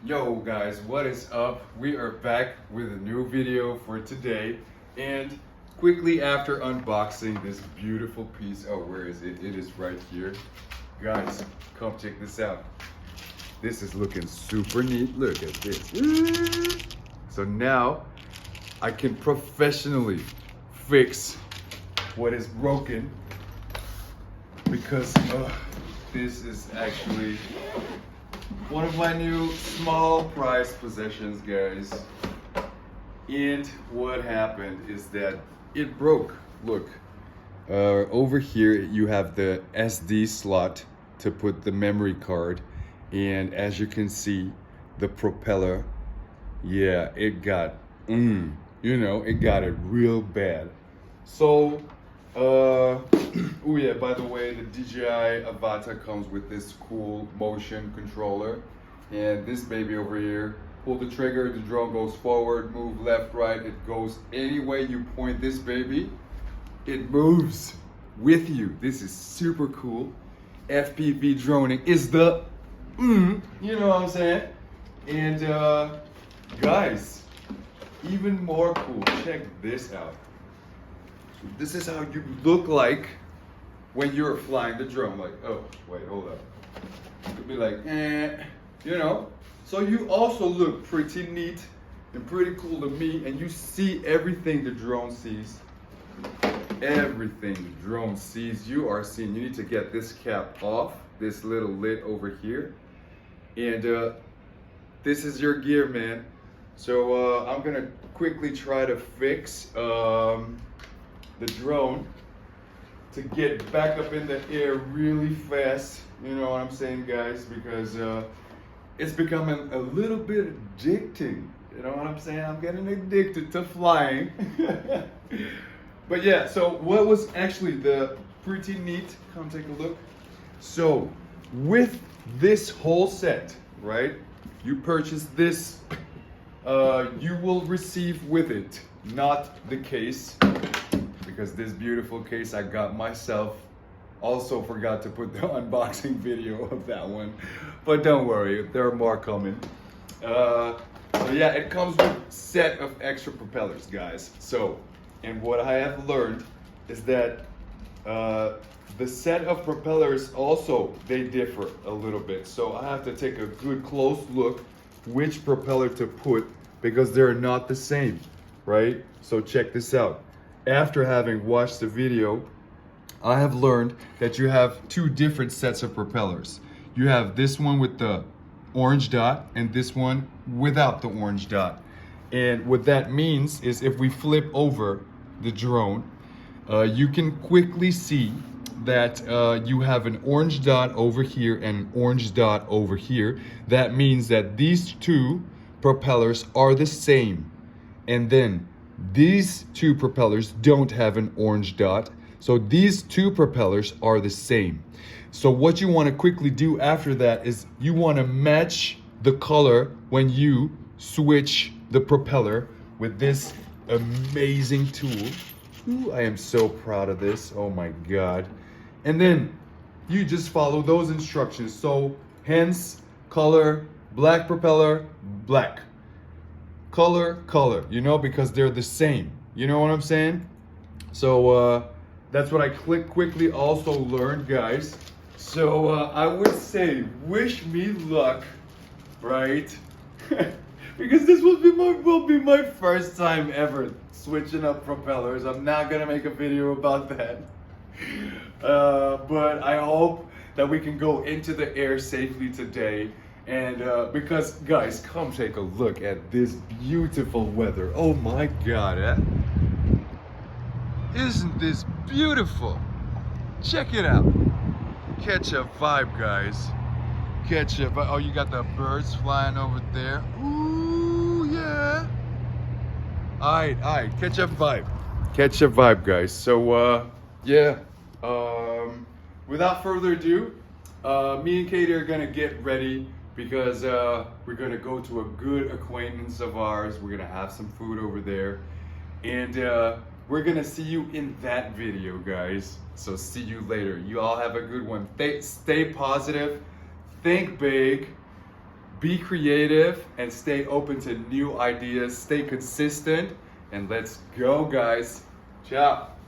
Yo guys, what is up? We are back with a new video for today, and quickly after unboxing this beautiful piece, oh where is it? It is right here. Guys, come check this out. This is looking super neat. Look at this. So now I can professionally fix what is broken because this is actually one of my new small prize possessions, guys. And what happened is that it broke. Look, over here you have the SD slot to put the memory card, and as you can see, the propeller, yeah, it got, it got it real bad. So, oh yeah, by the way, the DJI Avata comes with this cool motion controller, and this baby over here, pull the trigger, the drone goes forward, move left, right, it goes any way you point this baby, it moves with you. This is super cool. FPV droning is the, you know what I'm saying? And guys, even more cool, check this out. This is how you look like when you're flying the drone. Like, oh, wait, hold up. You could be like, you know. So you also look pretty neat and pretty cool to me, and you see everything the drone sees. Everything the drone sees, you are seeing. You need to get this cap off, this little lid over here. And this is your gear, man. So I'm gonna quickly try to fix the drone to get back up in the air really fast, you know what I'm saying, guys, because it's becoming a little bit addicting, you know what I'm saying? I'm getting addicted to flying. But yeah, so what was actually the pretty neat, come take a look. So with this whole set, right, you purchase this, you will receive with it, not the case, because this beautiful case I got myself. Also forgot to put the unboxing video of that one, but don't worry, there are more coming. So yeah, it comes with a set of extra propellers, guys. So, and what I have learned is that the set of propellers also, they differ a little bit. So I have to take a good close look which propeller to put, because they're not the same, right? So check this out. After having watched the video, I have learned that you have two different sets of propellers. You have this one with the orange dot and this one without the orange dot. And what that means is if we flip over the drone, you can quickly see that you have an orange dot over here and an orange dot over here. That means that these two propellers are the same. And then these two propellers don't have an orange dot. So these two propellers are the same. So what you want to quickly do after that is you want to match the color when you switch the propeller with this amazing tool. Ooh, I am so proud of this. Oh my God. And then you just follow those instructions. So hence color, black propeller, black. Color, color, you know, because they're the same. You know what I'm saying? So that's what I quickly also learned, guys. So I would say wish me luck, right? Because this will be my first time ever switching up propellers. I'm not gonna make a video about that. But I hope that we can go into the air safely today. And because guys, come take a look at this beautiful weather. Oh my God, isn't this beautiful? Check it out. Catch a vibe, guys. Catch a vibe. Oh, you got the birds flying over there. Ooh, yeah. All right, catch a vibe. Catch a vibe, guys. So yeah, without further ado, me and Katie are gonna get ready, because we're gonna go to a good acquaintance of ours. We're gonna have some food over there, and we're gonna see you in that video, guys. So see you later. You all have a good one. Stay positive, think big, Be creative and stay open to new ideas. Stay consistent, and let's go, guys. Ciao.